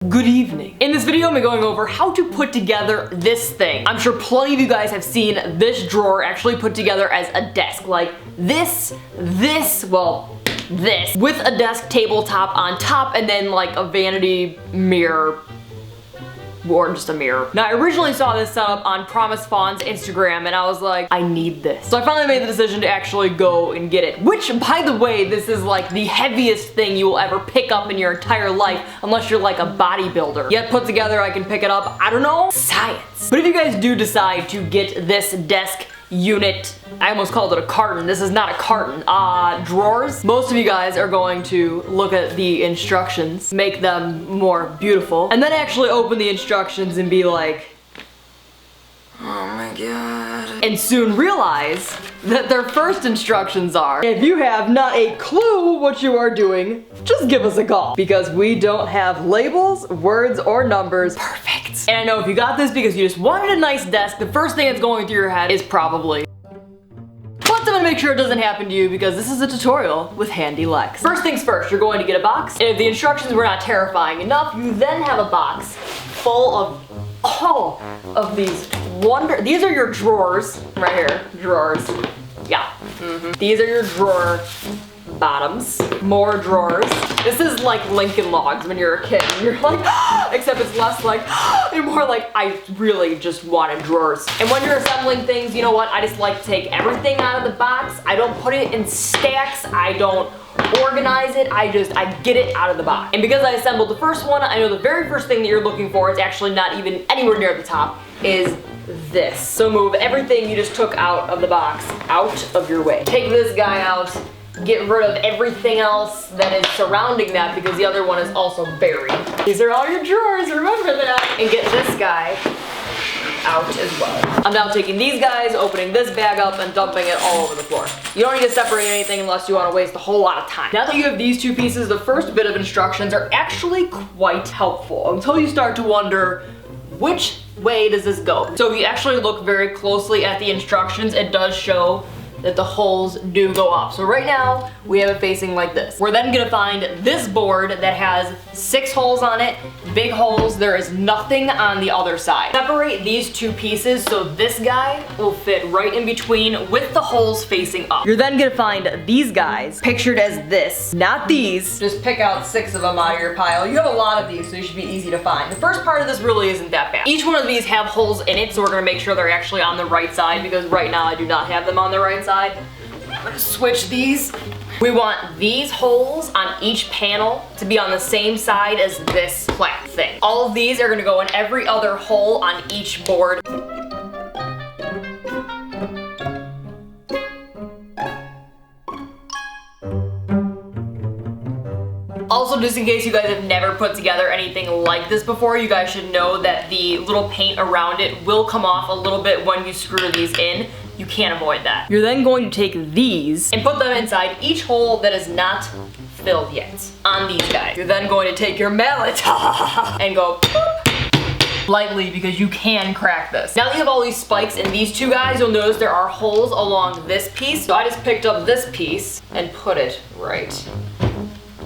Good evening. In this video, I'm going over how to put together this thing. I'm sure plenty of you guys have seen this drawer actually put together as a desk. Like this, with a desk tabletop on top and then like a vanity mirror. Or just a mirror. Now I originally saw this set up on Promise Fawn's Instagram and I was like, I need this. So I finally made the decision to actually go and get it. Which, by the way, this is like the heaviest thing you will ever pick up in your entire life unless you're like a bodybuilder. Yet put together I can pick it up, I don't know, science. But if you guys do decide to get this desk unit, I almost called it a carton, this is not a carton, drawers, most of you guys are going to look at the instructions, make them more beautiful, and then actually open the instructions and be like, oh my god. And soon realize that their first instructions are, if you have not a clue what you are doing, just give us a call. Because we don't have labels, words, or numbers. Perfect. And I know if you got this because you just wanted a nice desk, the first thing that's going through your head is probably, but I'm gonna make sure it doesn't happen to you because this is a tutorial with handy Lex. First things first, you're going to get a box, and if the instructions were not terrifying enough, you then have a box full of all of these these are your drawers, right here, drawers, yeah. These are your drawer bottoms, more drawers. This is like Lincoln Logs when you're a kid and you're like, except it's less like, and more like, I really just wanted drawers. And when you're assembling things, you know what, I just like to take everything out of the box. I don't put it in stacks, I don't organize it, I get it out of the box. And because I assembled the first one, I know the very first thing that you're looking for is actually not even anywhere near the top, is this. So move everything you just took out of the box out of your way. Take this guy out, get rid of everything else that is surrounding that because the other one is also buried. These are all your drawers, remember that. And get this guy out as well. I'm now taking these guys, opening this bag up, and dumping it all over the floor. You don't need to separate anything unless you want to waste a whole lot of time. Now that you have these two pieces, the first bit of instructions are actually quite helpful until you start to wonder, which way does this go? So if you actually look very closely at the instructions, it does show that the holes do go up. So right now, we have it facing like this. We're then gonna find this board that has 6 holes on it, big holes. There is nothing on the other side. Separate these two pieces so this guy will fit right in between with the holes facing up. You're then gonna find these guys pictured as this, not these. Just pick out 6 of them out of your pile. You have a lot of these, so they should be easy to find. The first part of this really isn't that bad. Each one of these have holes in it, so we're gonna make sure they're actually on the right side because right now I do not have them on the right side. I'm gonna switch these. We want these holes on each panel to be on the same side as this plaque thing. All of these are gonna go in every other hole on each board. Also, just in case you guys have never put together anything like this before, you guys should know that the little paint around it will come off a little bit when you screw these in. You can't avoid that. You're then going to take these and put them inside each hole that is not filled yet on these guys. You're then going to take your mallet and go boop, lightly because you can crack this. Now that you have all these spikes in these two guys, you'll notice there are holes along this piece. So I just picked up this piece and put it right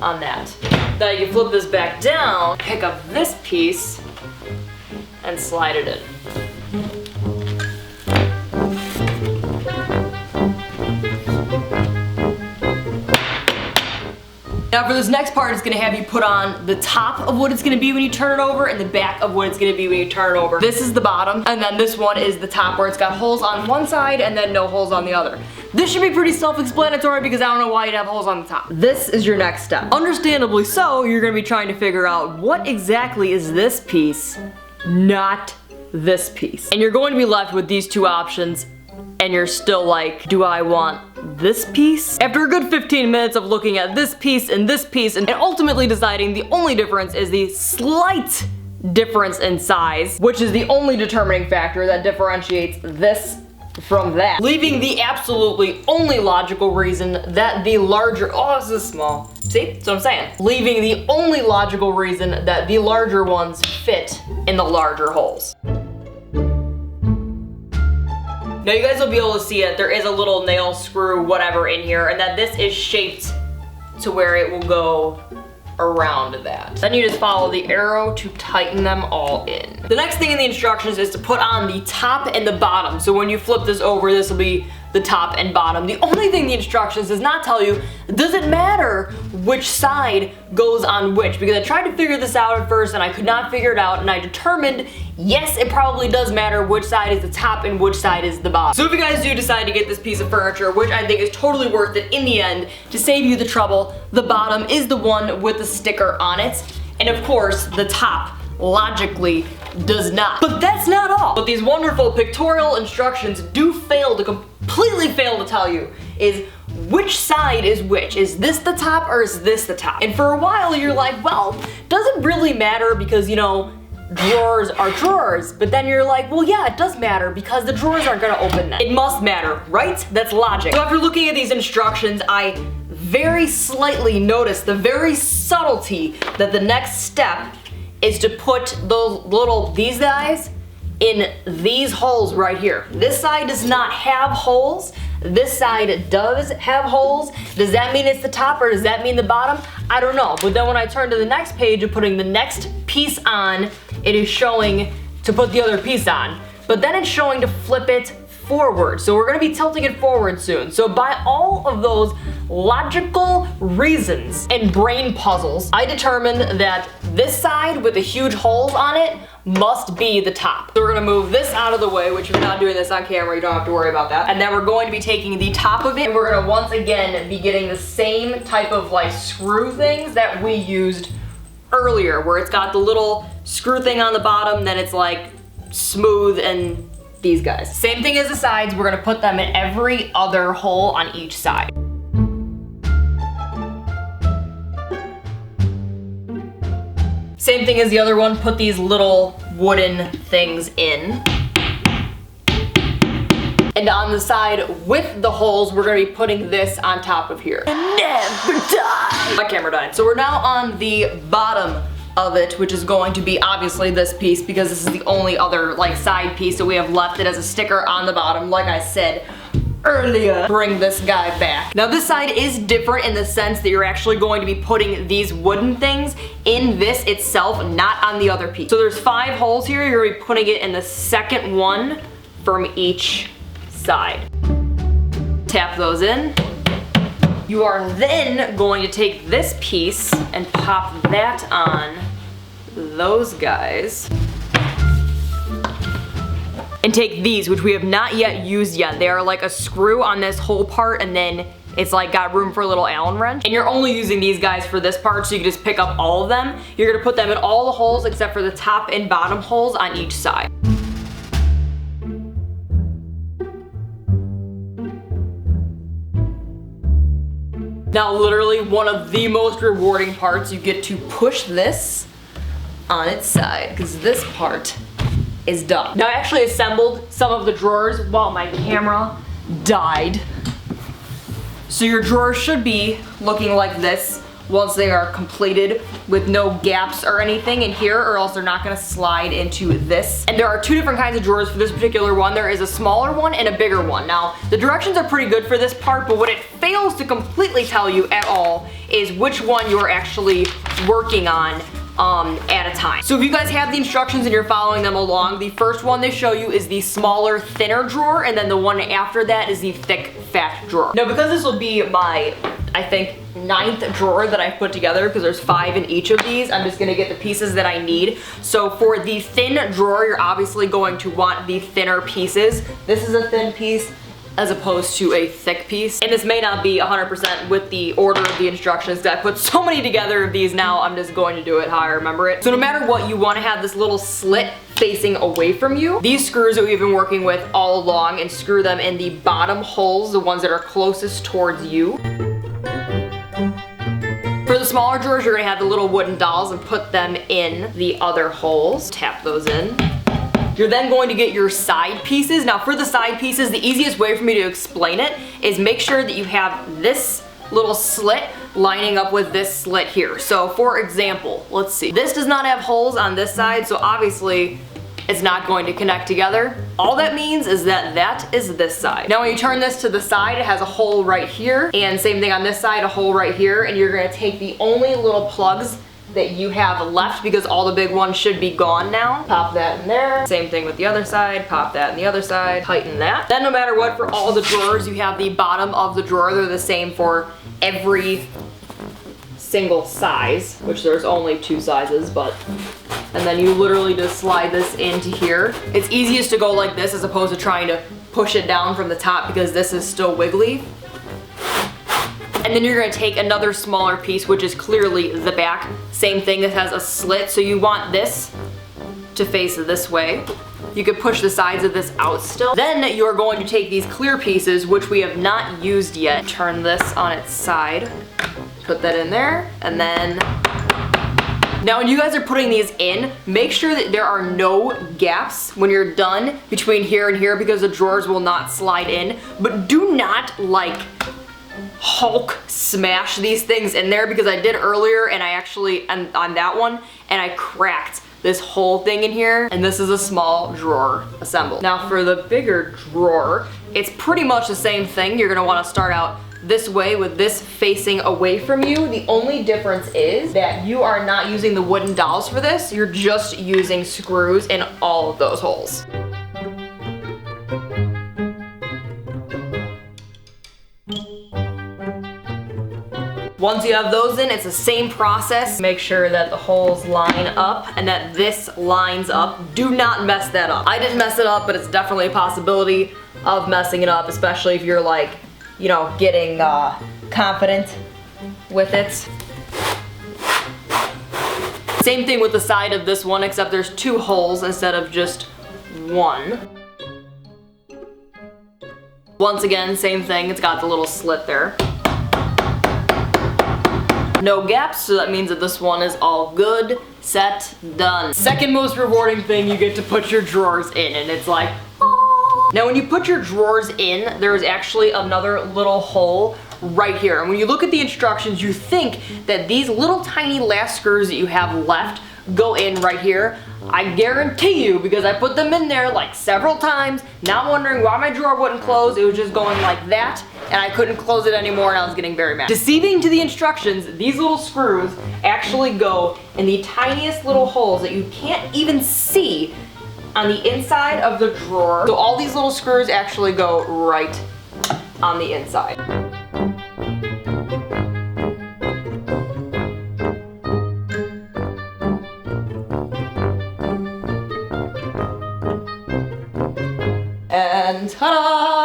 on that. Then you flip this back down, pick up this piece, and slide it in. Now for this next part, it's gonna have you put on the top of what it's gonna be when you turn it over and the back of what it's gonna be when you turn it over. This is the bottom, and then this one is the top where it's got holes on one side and then no holes on the other. This should be pretty self-explanatory because I don't know why you'd have holes on the top. This is your next step. Understandably so, you're gonna be trying to figure out what exactly is this piece, not this piece. And you're going to be left with these two options and you're still like, do I want this piece? After a good 15 minutes of looking at this piece and ultimately deciding the only difference is the slight difference in size, which is the only determining factor that differentiates this from that. Leaving the absolutely only logical reason that the larger, oh, this is small. See, that's what I'm saying. Leaving the only logical reason that the larger ones fit in the larger holes. Now you guys will be able to see it. There is a little nail, screw, whatever in here, and that this is shaped to where it will go around that. Then you just follow the arrow to tighten them all in. The next thing in the instructions is to put on the top and the bottom. So when you flip this over, this will be the top and bottom. The only thing the instructions does not tell you, does it matter which side goes on which? Because I tried to figure this out at first and I could not figure it out, and I determined, yes, it probably does matter which side is the top and which side is the bottom. So if you guys do decide to get this piece of furniture, which I think is totally worth it in the end, to save you the trouble, the bottom is the one with the sticker on it. And of course, the top, logically, does not. But that's not all. What these wonderful pictorial instructions do completely fail to tell you is which side is which. Is this the top or is this the top? And for a while you're like, well, does it really matter because, you know, drawers are drawers? But then you're like, well, yeah, it does matter because the drawers aren't gonna open then. It must matter, right? That's logic. So after looking at these instructions, I very slightly noticed the very subtlety that the next step is to put these guys in these holes right here. This side does not have holes. This side does have holes. Does that mean it's the top or does that mean the bottom? I don't know. But then when I turn to the next page of putting the next piece on, it is showing to put the other piece on. But then it's showing to flip it forward. So we're gonna be tilting it forward soon. So by all of those logical reasons and brain puzzles, I determined that this side with the huge holes on it must be the top. So we're gonna move this out of the way, which if you're not doing this on camera, you don't have to worry about that. And then we're going to be taking the top of it, and we're gonna once again be getting the same type of like screw things that we used earlier, where it's got the little screw thing on the bottom, then it's like smooth, and these guys. Same thing as the sides, we're gonna put them in every other hole on each side. Same thing as the other one, put these little wooden things in. And on the side with the holes, we're gonna be putting this on top of here. Never die! My camera died. So we're now on the bottom of it, which is going to be obviously this piece, because this is the only other like side piece that we have left. It has a sticker on the bottom, like I said earlier. Bring this guy back. Now this side is different in the sense that you're actually going to be putting these wooden things in this itself, not on the other piece. So there's 5 holes here. You're gonna be putting it in the second one from each side. Tap those in. You are then going to take this piece and pop that on those guys. And take these, which we have not yet used yet. They are like a screw on this whole part, and then it's like got room for a little Allen wrench. And you're only using these guys for this part, so you can just pick up all of them. You're gonna put them in all the holes except for the top and bottom holes on each side. Now literally one of the most rewarding parts, you get to push this on its side, because this part is done. Now I actually assembled some of the drawers while my camera died. So your drawers should be looking like this once they are completed, with no gaps or anything in here, or else they're not gonna slide into this. And there are 2 different kinds of drawers for this particular one. There is a smaller one and a bigger one. Now, the directions are pretty good for this part, but what it fails to completely tell you at all is which one you're actually working on at a time. So if you guys have the instructions and you're following them along, the first one they show you is the smaller, thinner drawer, and then the one after that is the thick, fat drawer. Now because this will be my, I think, 9th drawer that I've put together, because there's 5 in each of these, I'm just gonna get the pieces that I need. So for the thin drawer, you're obviously going to want the thinner pieces. This is a thin piece as opposed to a thick piece. And this may not be 100% with the order of the instructions, because I put so many together of these now, I'm just going to do it how I remember it. So no matter what, you want to have this little slit facing away from you. These screws that we've been working with all along, and screw them in the bottom holes, the ones that are closest towards you. For the smaller drawers, you're gonna have the little wooden dolls and put them in the other holes. Tap those in. You're then going to get your side pieces. Now for the side pieces, the easiest way for me to explain it is make sure that you have this little slit lining up with this slit here. So for example, let's see. This does not have holes on this side, so obviously it's not going to connect together. All that means is that that is this side. Now when you turn this to the side, it has a hole right here, and same thing on this side, a hole right here, and you're gonna take the only little plugs that you have left, because all the big ones should be gone now. Pop that in there. Same thing with the other side. Pop that in the other side. Tighten that. Then no matter what, for all the drawers, you have the bottom of the drawer. They're the same for every single size, which there's only 2 sizes, but, and then you literally just slide this into here. It's easiest to go like this as opposed to trying to push it down from the top, because this is still wiggly. And then you're gonna take another smaller piece, which is clearly the back. Same thing, that has a slit, so you want this to face this way. You could push the sides of this out still. Then you're going to take these clear pieces, which we have not used yet. Turn this on its side. Put that in there, and then now when you guys are putting these in, make sure that there are no gaps when you're done between here and here, because the drawers will not slide in. But do not like Hulk smash these things in there, because I did earlier, and I actually, on that one, and I cracked this whole thing in here, and this is a small drawer assembled. Now for the bigger drawer, it's pretty much the same thing. You're gonna wanna start out this way with this facing away from you. The only difference is that you are not using the wooden dowels for this. You're just using screws in all of those holes. Once you have those in, it's the same process. Make sure that the holes line up and that this lines up. Do not mess that up. I didn't mess it up, but it's definitely a possibility of messing it up, especially if you're like, you know, getting confident with it. Same thing with the side of this one, except there's 2 holes instead of just 1. Once again, same thing, it's got the little slit there. No gaps, so that means that this one is all good, set, done. Second most rewarding thing, you get to put your drawers in, and it's like, aww. Now when you put your drawers in, there's actually another little hole right here. And when you look at the instructions, you think that these little tiny last screws that you have left go in right here. I guarantee you, because I put them in there like several times, not wondering why my drawer wouldn't close. It was just going like that, and I couldn't close it anymore, and I was getting very mad. Deceiving to the instructions, these little screws actually go in the tiniest little holes that you can't even see on the inside of the drawer. So all these little screws actually go right on the inside. And ta-da!